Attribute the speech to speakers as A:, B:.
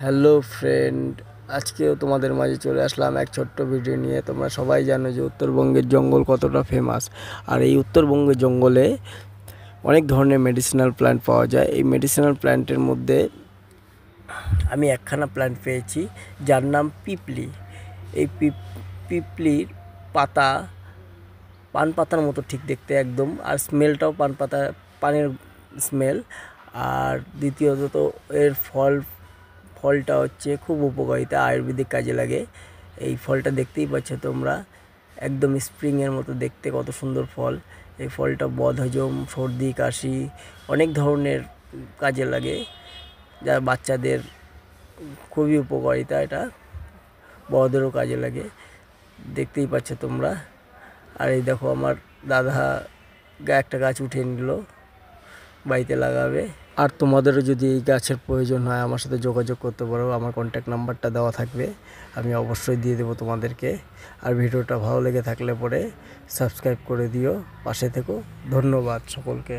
A: Hello friend, আজকেও তোমাদের মাঝে চলে আসলাম এক ছোট্ট ভিডিও নিয়ে। তোমরা সবাই জানো যে উত্তরবঙ্গের জঙ্গল কতটা ফেমাস। আর এই উত্তরবঙ্গের জঙ্গলে অনেক ধরনের মেডিসিনাল প্ল্যান্ট পাওয়া যায়। এই মেডিসিনাল প্ল্যান্টের মধ্যে আমি একখানা প্ল্যান্ট পেয়েছি যার নাম পিপলি। এই পিপলির পাতা পান পাতার মতো ঠিক দেখতে একদম, আর স্মেলটাও পানের স্মেল। আর দ্বিতীয়ত তো এর ফলটা হচ্ছে খুব উপকারিতা, আয়ুর্বেদিক কাজে লাগে। এই ফলটা দেখতেই পাচ্ছ তোমরা, একদম স্প্রিংয়ের মতো দেখতে, কত সুন্দর ফল। এই ফলটা বদহজম, সর্দি কাশি অনেক ধরনের কাজে লাগে, যা বাচ্চাদের খুবই উপকারিতা। এটা বড়দেরও কাজে লাগে, দেখতেই পাচ্ছ তোমরা। আর এই দেখো আমার দাদা একটা গাছ উঠিয়ে নিল, বাড়িতে লাগাবে। আর তোমাদেরও যদি এই গাছের প্রয়োজন হয় আমার সাথে যোগাযোগ করতে পারো, আমার কন্ট্যাক্ট নাম্বারটা দেওয়া থাকবে, আমি অবশ্যই দিয়ে দেবো তোমাদেরকে। আর ভিডিওটা ভালো লেগে থাকলে পরে সাবস্ক্রাইব করে দিও, পাশে থেকো। ধন্যবাদ সকলকে।